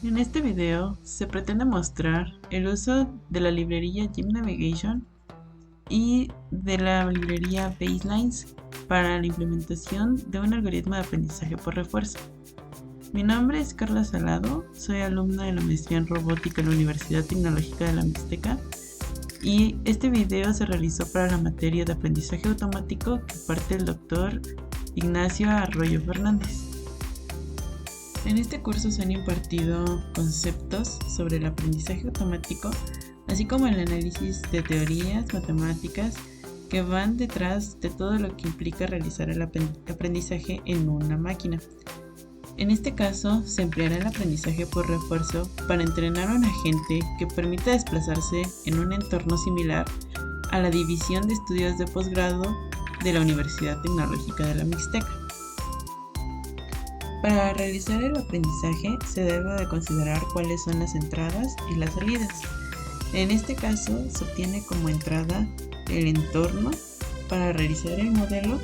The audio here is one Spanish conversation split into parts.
En este video se pretende mostrar el uso de la librería Gym Navigation y de la librería Baselines para la implementación de un algoritmo de aprendizaje por refuerzo. Mi nombre es Carla Salado, soy alumna de la maestría en robótica en la Universidad Tecnológica de la Mixteca y este video se realizó para la materia de aprendizaje automático que parte el doctor Ignacio Arroyo Fernández. En este curso se han impartido conceptos sobre el aprendizaje automático, así como el análisis de teorías matemáticas que van detrás de todo lo que implica realizar el aprendizaje en una máquina. En este caso, se empleará el aprendizaje por refuerzo para entrenar a un agente que permita desplazarse en un entorno similar a la División de Estudios de Posgrado de la Universidad Tecnológica de la Mixteca. Para realizar el aprendizaje se debe de considerar cuáles son las entradas y las salidas. En este caso se obtiene como entrada el entorno para realizar el modelo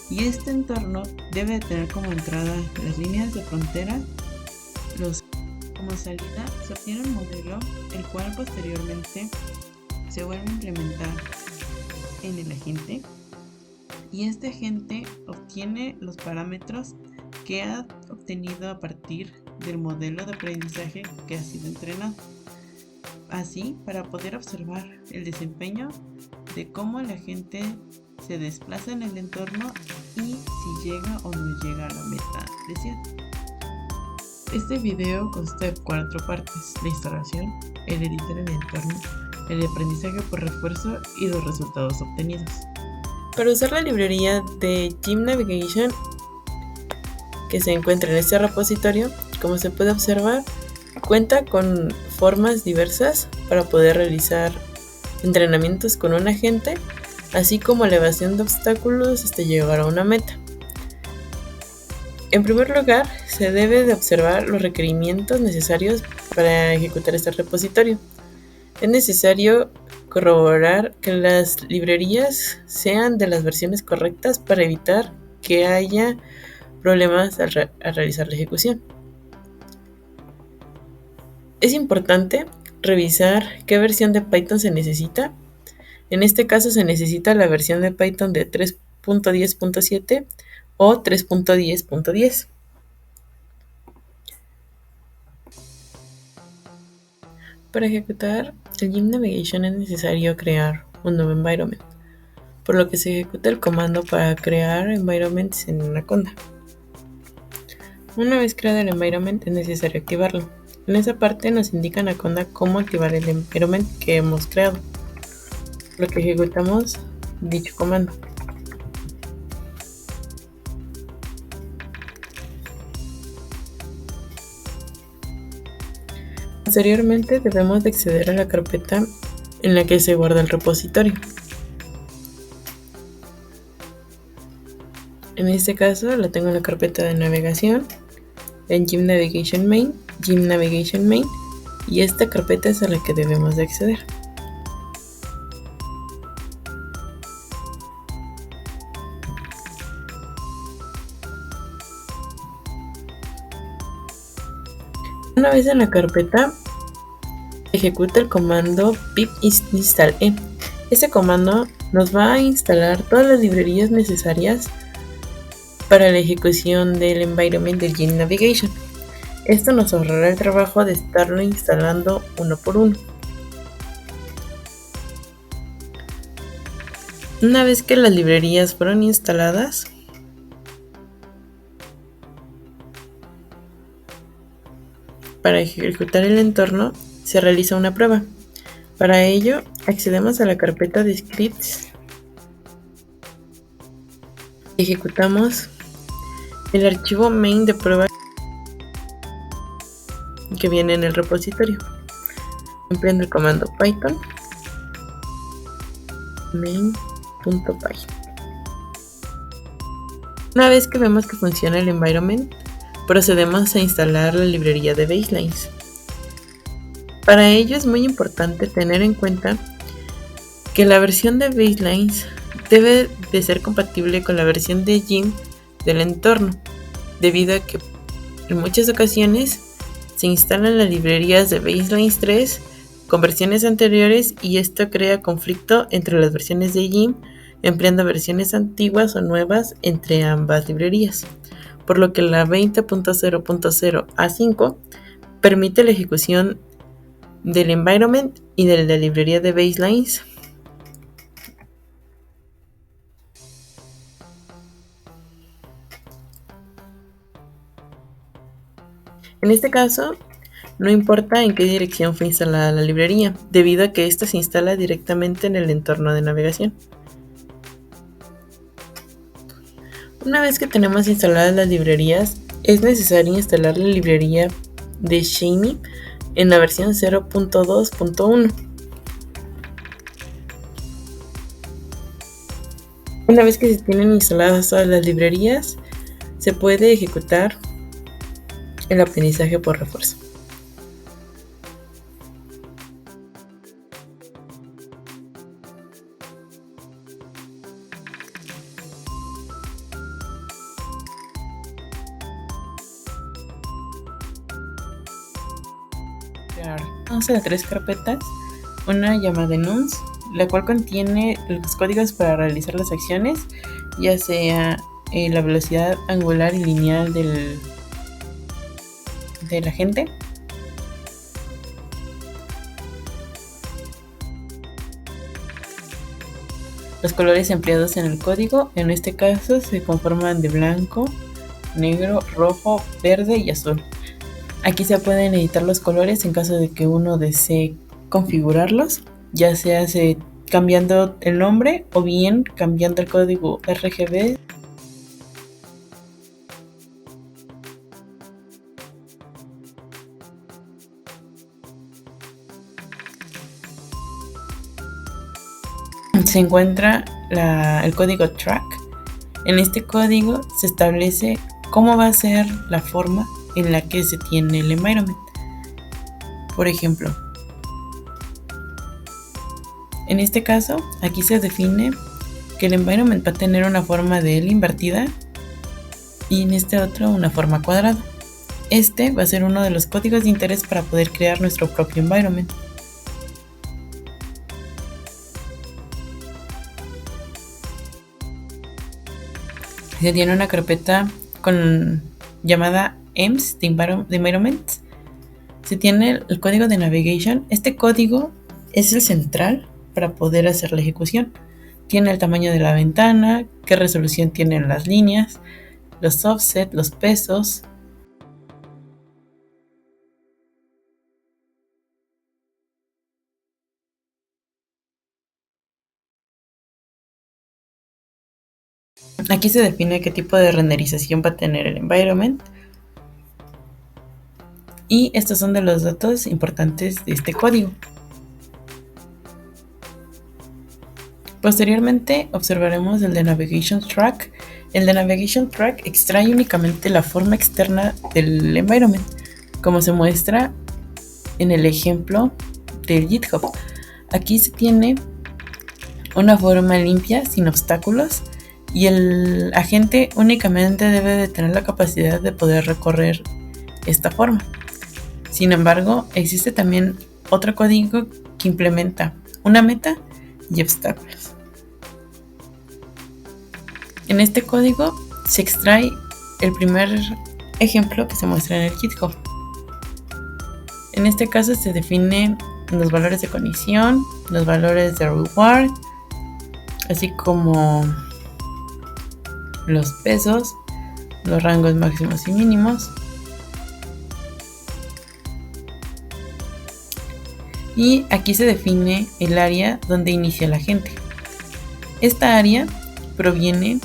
y este entorno debe de tener como entrada las líneas de frontera. Como salida se obtiene un modelo el cual posteriormente se vuelve a implementar en el agente y este agente obtiene los parámetros que ha obtenido a partir del modelo de aprendizaje que ha sido entrenado. Así, para poder observar el desempeño de cómo el agente se desplaza en el entorno y si llega o no llega a la meta deseada. Este video consta de 4 partes: la instalación, el editar el entorno, el aprendizaje por refuerzo y los resultados obtenidos. Para usar la librería de Gym Navigation que se encuentra en este repositorio, como se puede observar, cuenta con formas diversas para poder realizar entrenamientos con un agente, así como elevación de obstáculos hasta llegar a una meta. En primer lugar, se debe de observar los requerimientos necesarios para ejecutar este repositorio. Es necesario corroborar que las librerías sean de las versiones correctas para evitar que haya problemas al realizar la ejecución. Es importante revisar qué versión de Python se necesita. En este caso se necesita la versión de Python de 3.10.7 o 3.10.10. Para ejecutar el Gym Navigation es necesario crear un nuevo environment, por lo que se ejecuta el comando para crear environments en Anaconda. Una vez creado el environment es necesario activarlo. En esa parte nos indica Anaconda cómo activar el environment que hemos creado, por lo que ejecutamos dicho comando. Posteriormente debemos de acceder a la carpeta en la que se guarda el repositorio. En este caso la tengo en la carpeta de navegación, en Gym Navigation Main, y esta carpeta es a la que debemos de acceder. Una vez en la carpeta, ejecuta el comando pip install e. Este comando nos va a instalar todas las librerías necesarias para la ejecución del environment del Gym Navigation. Esto nos ahorrará el trabajo de estarlo instalando uno por uno. Una vez que las librerías fueron instaladas, para ejecutar el entorno se realiza una prueba. Para ello, accedemos a la carpeta de scripts y ejecutamos el archivo main de prueba que viene en el repositorio, empleando el comando python main.py. Una vez que vemos que funciona el environment, procedemos a instalar la librería de Baselines. Para ello es muy importante tener en cuenta que la versión de Baselines debe de ser compatible con la versión de Gym del entorno, debido a que en muchas ocasiones se instalan las librerías de Baselines 3 con versiones anteriores y esto crea conflicto entre las versiones de GIMP, empleando versiones antiguas o nuevas entre ambas librerías, por lo que la 20.0.0 A5 permite la ejecución del environment y de la librería de Baselines. En este caso, no importa en qué dirección fue instalada la librería, debido a que ésta se instala directamente en el entorno de navegación. Una vez que tenemos instaladas las librerías, es necesario instalar la librería de Shiny en la versión 0.2.1. Una vez que se tienen instaladas todas las librerías, se puede ejecutar el aprendizaje por refuerzo. Vamos a 3 carpetas, una llamada enums, la cual contiene los códigos para realizar las acciones, ya sea la velocidad angular y lineal del agente, los colores empleados en el código, en este caso se conforman de blanco, negro, rojo, verde y azul. Aquí se pueden editar los colores en caso de que uno desee configurarlos, ya sea cambiando el nombre o bien cambiando el código RGB. Se encuentra el código track. En este código se establece cómo va a ser la forma en la que se tiene el environment. Por ejemplo, en este caso, aquí se define que el environment va a tener una forma de L invertida y en este otro una forma cuadrada. Este va a ser uno de los códigos de interés para poder crear nuestro propio environment. Se tiene una carpeta llamada EMS de environments. Se tiene el código de navigation. Este código es el central para poder hacer la ejecución. Tiene el tamaño de la ventana, qué resolución tienen las líneas, los offset, los pesos. Aquí se define qué tipo de renderización va a tener el environment. Y estos son de los datos importantes de este código. Posteriormente observaremos el de Navigation Track. El de Navigation Track extrae únicamente la forma externa del environment, como se muestra en el ejemplo del GitHub. Aquí se tiene una forma limpia, sin obstáculos, y el agente únicamente debe de tener la capacidad de poder recorrer esta forma. Sin embargo, existe también otro código que implementa una meta y obstáculos. En este código se extrae el primer ejemplo que se muestra en el GitHub. En este caso se definen los valores de condición, los valores de reward, así como los pesos, los rangos máximos y mínimos. Y aquí se define el área donde inicia la gente. Esta área proviene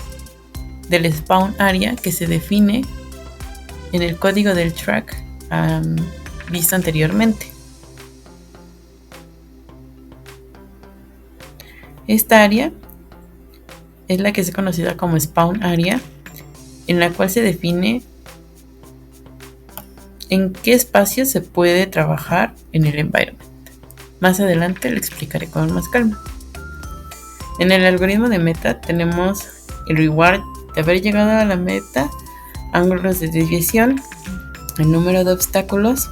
del spawn area que se define en el código del track visto anteriormente. Esta área es la que es conocida como spawn area, en la cual se define en qué espacio se puede trabajar en el environment. Más adelante lo explicaré con más calma. En el algoritmo de meta tenemos el reward de haber llegado a la meta, ángulos de desviación, el número de obstáculos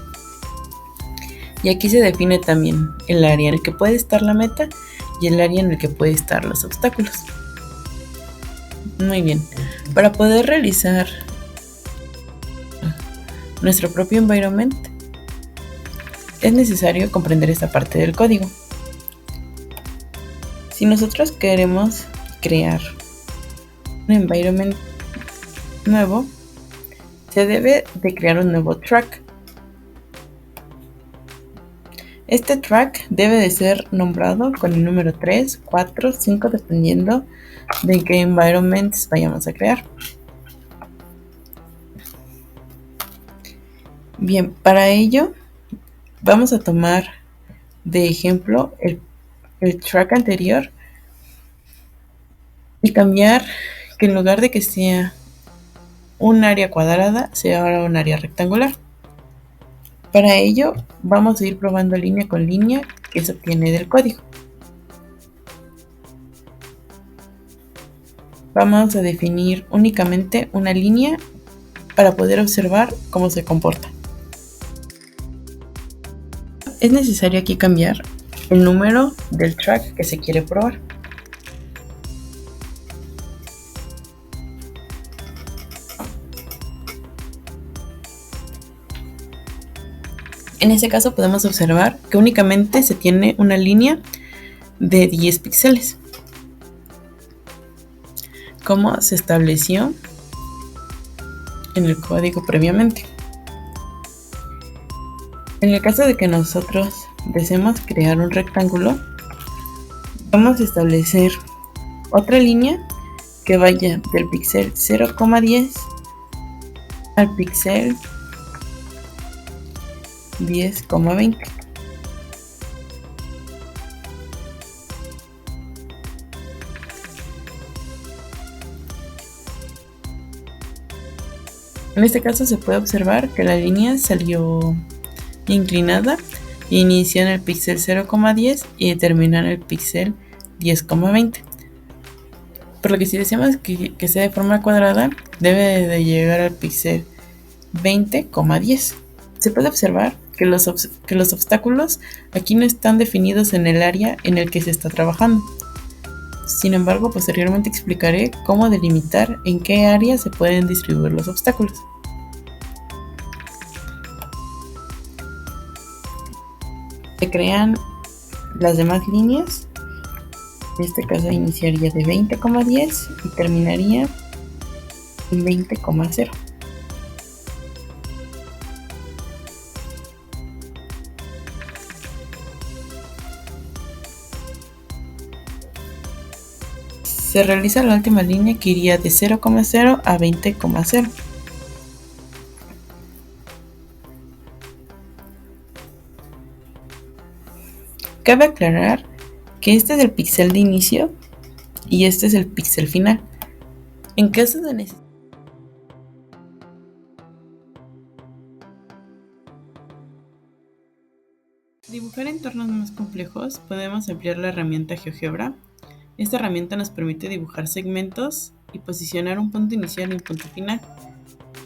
Y aquí se define también el área en el que puede estar la meta y el área en el que puede estar los obstáculos. Muy bien, para poder realizar nuestro propio environment es necesario comprender esta parte del código. Si nosotros queremos crear un environment nuevo, se debe de crear un nuevo track. Este track debe de ser nombrado con el número 3, 4, 5 dependiendo de qué environments vayamos a crear. Bien, para ello vamos a tomar de ejemplo el track anterior y cambiar que en lugar de que sea un área cuadrada, sea ahora un área rectangular. Para ello vamos a ir probando línea con línea que se obtiene del código. Vamos a definir únicamente una línea para poder observar cómo se comporta. Es necesario aquí cambiar el número del track que se quiere probar. En este caso podemos observar que únicamente se tiene una línea de 10 píxeles, como se estableció en el código previamente. En el caso de que nosotros deseemos crear un rectángulo, vamos a establecer otra línea que vaya del píxel 0,10 al píxel 10,20. En este caso se puede observar que la línea salió inclinada e inició en el píxel 0,10 y termina en el píxel 10,20. Por lo que si deseamos que sea de forma cuadrada, debe de llegar al píxel 20,10. Se puede observar que los obstáculos aquí no están definidos en el área en el que se está trabajando. Sin embargo, posteriormente explicaré cómo delimitar en qué área se pueden distribuir los obstáculos. Se crean las demás líneas. En este caso iniciaría de 20,10 y terminaría en 20,0. Se realiza la última línea que iría de 0,0 a 20,0. Cabe aclarar que este es el píxel de inicio y este es el píxel final. En caso de necesidad, dibujar entornos más complejos, podemos emplear la herramienta GeoGebra. Esta herramienta nos permite dibujar segmentos y posicionar un punto inicial y un punto final.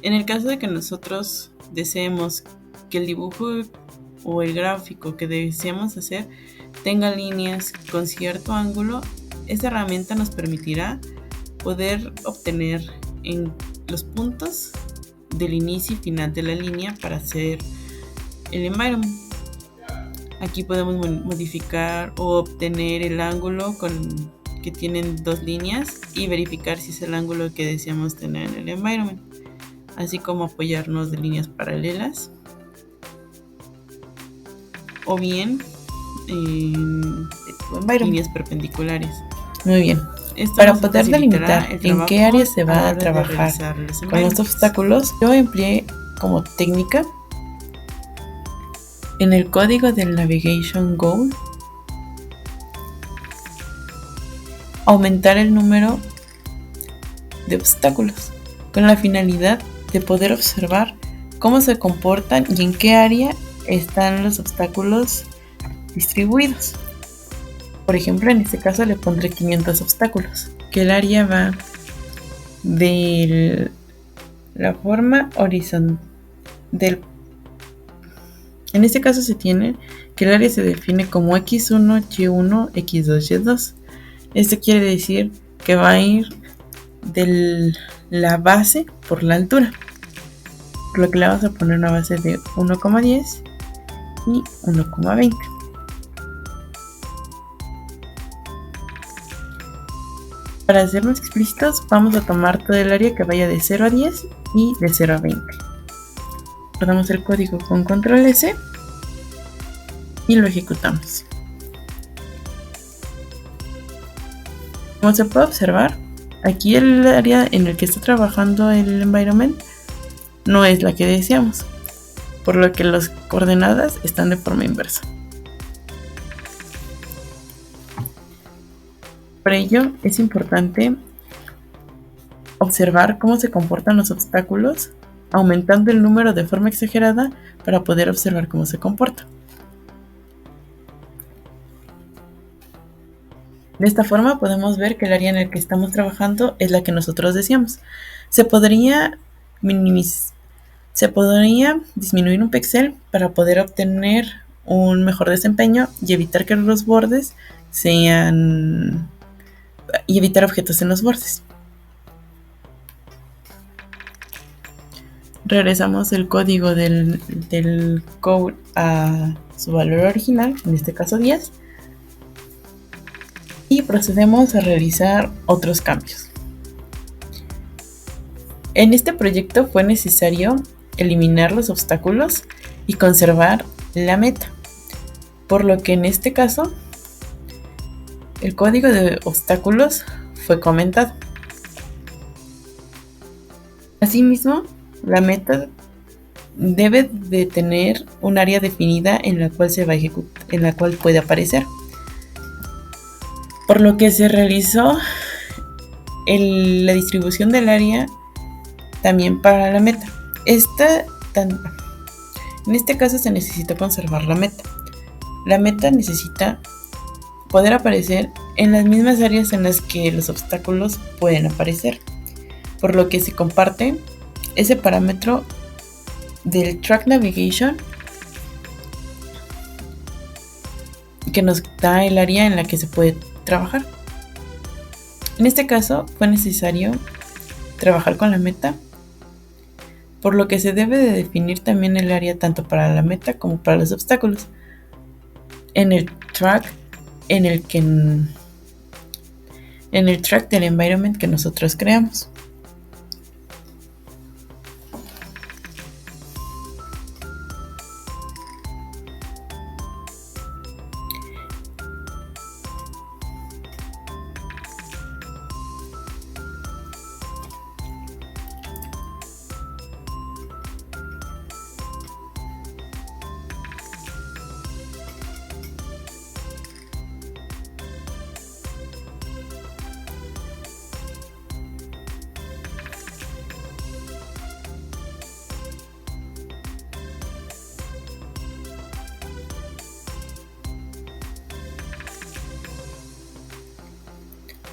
En el caso de que nosotros deseemos que el dibujo o el gráfico que deseamos hacer tenga líneas con cierto ángulo, esta herramienta nos permitirá poder obtener en los puntos del inicio y final de la línea para hacer el environment. Aquí podemos modificar o obtener el ángulo que tienen dos líneas y verificar si es el ángulo que deseamos tener en el environment, así como apoyarnos de líneas paralelas o bien líneas perpendiculares. Muy bien. Para poder delimitar en qué área se va a trabajar con los obstáculos, yo empleé como técnica en el código del Navigation Goal aumentar el número de obstáculos con la finalidad de poder observar cómo se comportan y en qué área están los obstáculos distribuidos. Por ejemplo, en este caso le pondré 500 obstáculos, que el área va de la forma horizontal En este caso se tiene que el área se define como x1, y1, x2, y2. Esto quiere decir que va a ir de la base por la altura, por lo que le vamos a poner una base de 1,10 y 1,20. Para ser más explícitos, vamos a tomar todo el área que vaya de 0 a 10 y de 0 a 20. Guardamos el código con control S y lo ejecutamos. Como se puede observar, aquí el área en el que está trabajando el environment no es la que deseamos, por lo que las coordenadas están de forma inversa. Por ello, es importante observar cómo se comportan los obstáculos, aumentando el número de forma exagerada para poder observar cómo se comporta. De esta forma podemos ver que el área en el que estamos trabajando es la que nosotros deseamos. Se podría disminuir un píxel para poder obtener un mejor desempeño y evitar que los bordes y evitar objetos en los bordes. Regresamos el código del code a su valor original, en este caso 10, y procedemos a realizar otros cambios. En este proyecto fue necesario eliminar los obstáculos y conservar la meta, por lo que en este caso el código de obstáculos fue comentado. Asimismo, la meta debe de tener un área definida en la cual se va a ejecutar, en la cual puede aparecer. Por lo que se realizó la distribución del área también para la meta. En este caso se necesita conservar la meta. La meta necesita poder aparecer en las mismas áreas en las que los obstáculos pueden aparecer, por lo que se comparte ese parámetro del track navigation que nos da el área en la que se puede trabajar. En este caso fue necesario trabajar con la meta, por lo que se debe de definir también el área tanto para la meta como para los obstáculos en el track del environment que nosotros creamos.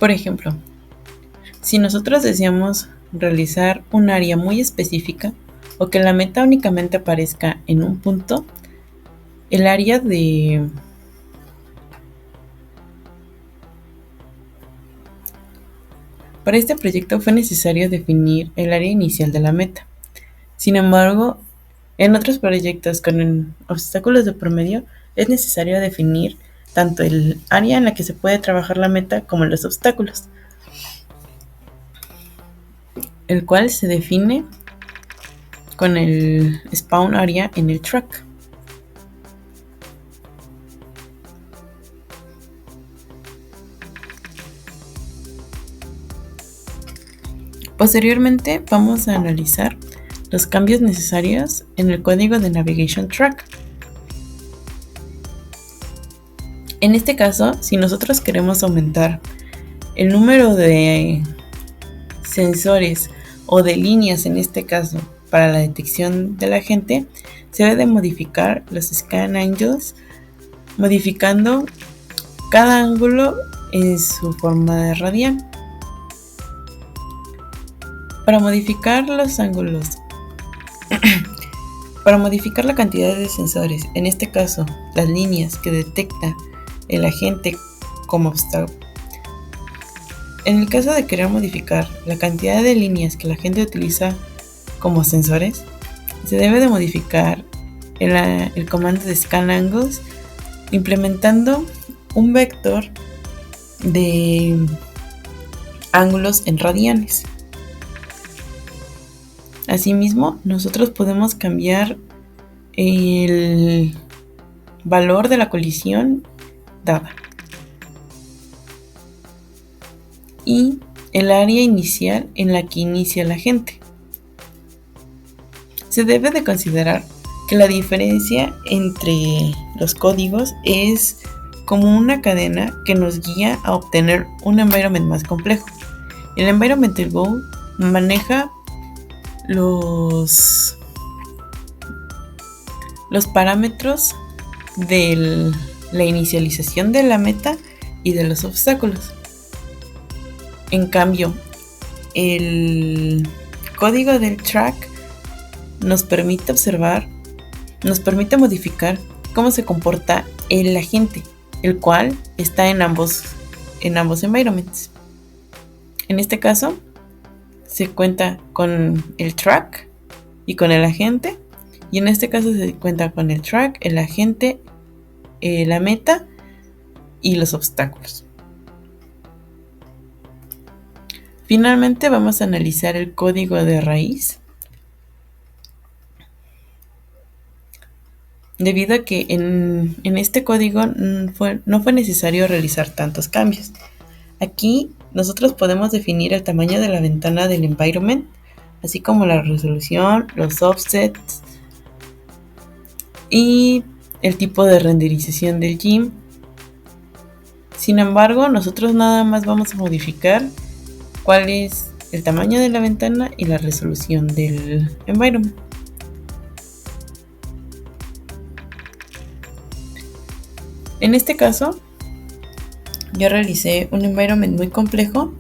Por ejemplo, si nosotros deseamos realizar un área muy específica o que la meta únicamente aparezca en un punto, el área Para este proyecto fue necesario definir el área inicial de la meta. Sin embargo, en otros proyectos con obstáculos de por medio, es necesario definir tanto el área en la que se puede trabajar la meta como los obstáculos, el cual se define con el spawn area en el track. Posteriormente vamos a analizar los cambios necesarios en el código de Navigation Track. En este caso, si nosotros queremos aumentar el número de sensores o de líneas, en este caso, para la detección de la gente, se debe de modificar los scan angles, modificando cada ángulo en su forma de radian. Para modificar los ángulos Para modificar la cantidad de sensores, en este caso las líneas que detecta el agente como obstáculo. En el caso de querer modificar la cantidad de líneas que la gente utiliza como sensores, se debe de modificar el comando de Scan Angles implementando un vector de ángulos en radianes. Asimismo, nosotros podemos cambiar el valor de la colisión dada y el área inicial en la que inicia la gente. Se debe de considerar que la diferencia entre los códigos es como una cadena que nos guía a obtener un environment más complejo. El Environmental Goal maneja los parámetros de la inicialización de la meta y de los obstáculos. En cambio, el código del track nos permite modificar cómo se comporta el agente, el cual está en ambos environments. En este caso, se cuenta con el track y con el agente, y en este caso se cuenta con el track, el agente, la meta y los obstáculos. Finalmente vamos a analizar el código de raíz, debido a que en este código no fue necesario realizar tantos cambios. Aquí nosotros podemos definir el tamaño de la ventana del environment, así como la resolución, los offsets y el tipo de renderización del GIMP. Sin embargo, nosotros nada más vamos a modificar cuál es el tamaño de la ventana y la resolución del environment. En este caso, yo realicé un environment muy complejo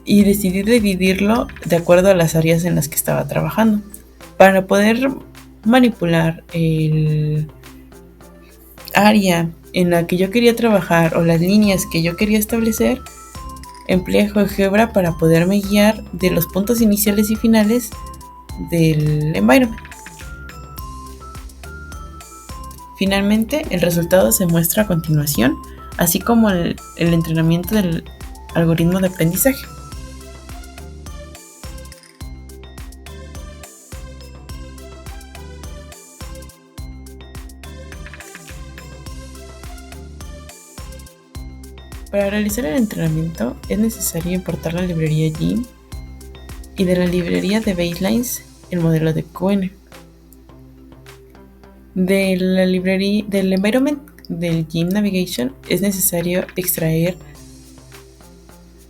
y decidí dividirlo de acuerdo a las áreas en las que estaba trabajando. Para poder manipular el área en la que yo quería trabajar o las líneas que yo quería establecer, empleé GeoGebra para poderme guiar de los puntos iniciales y finales del environment. Finalmente, el resultado se muestra a continuación, así como el entrenamiento del algoritmo de aprendizaje. Para realizar el entrenamiento es necesario importar la librería GIMP y de la librería de baselines el modelo de QN. De la librería del environment del GIMP Navigation es necesario extraer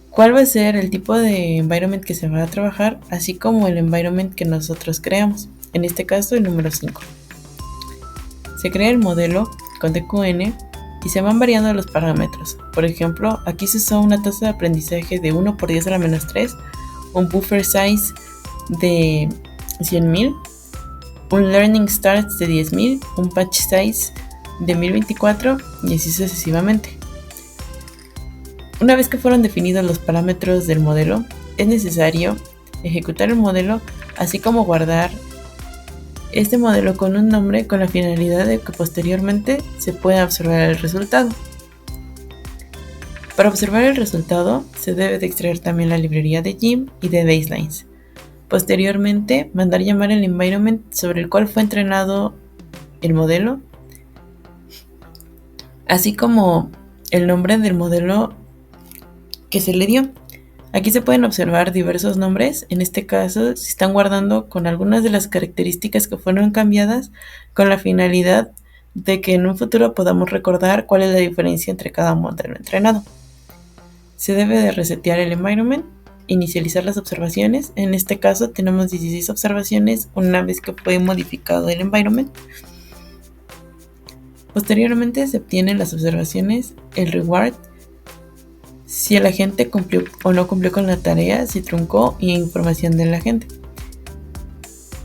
cuál va a ser el tipo de environment que se va a trabajar, así como el environment que nosotros creamos, en este caso el número 5. Se crea el modelo con DQN y se van variando los parámetros. Por ejemplo, aquí se usó una tasa de aprendizaje de 1 por 10 a la menos 3, un buffer size de 100.000, un learning starts de 10.000, un patch size de 1024 y así sucesivamente. Una vez que fueron definidos los parámetros del modelo, es necesario ejecutar el modelo, así como guardar este modelo con un nombre con la finalidad de que posteriormente se pueda observar el resultado. Para observar el resultado, se debe de extraer también la librería de GIMP y de baselines. Posteriormente, mandar llamar el environment sobre el cual fue entrenado el modelo, así como el nombre del modelo que se le dio. Aquí se pueden observar diversos nombres. En este caso, se están guardando con algunas de las características que fueron cambiadas con la finalidad de que en un futuro podamos recordar cuál es la diferencia entre cada modelo entrenado. Se debe de resetear el environment, inicializar las observaciones. En este caso tenemos 16 observaciones una vez que fue modificado el environment. Posteriormente se obtienen las observaciones, el reward, si el agente cumplió o no cumplió con la tarea, si truncó y información del agente.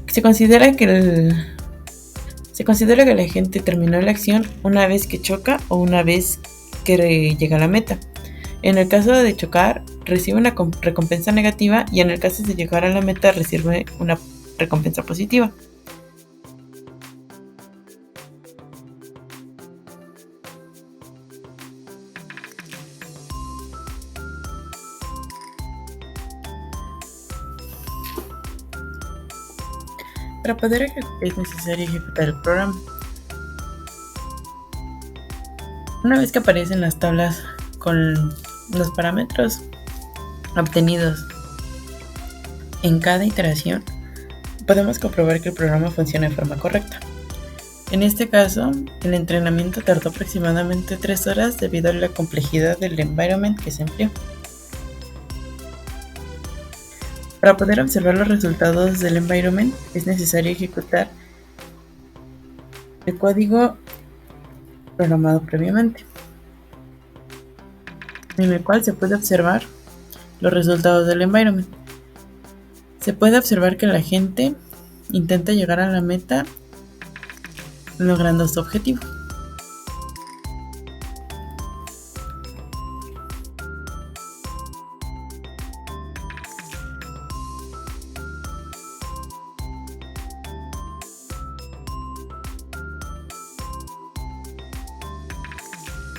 Se considera que Se considera que la gente terminó la acción una vez que choca o una vez que llega a la meta. En el caso de chocar, recibe una recompensa negativa y en el caso de llegar a la meta, recibe una recompensa positiva. Para poder ejecutar es necesario ejecutar el programa. Una vez que aparecen las tablas con los parámetros obtenidos en cada iteración, podemos comprobar que el programa funciona de forma correcta. En este caso, el entrenamiento tardó aproximadamente 3 horas debido a la complejidad del environment que se empleó. Para poder observar los resultados del environment, es necesario ejecutar el código programado previamente, en el cual se puede observar los resultados del environment. Se puede observar que la gente intenta llegar a la meta logrando su objetivo.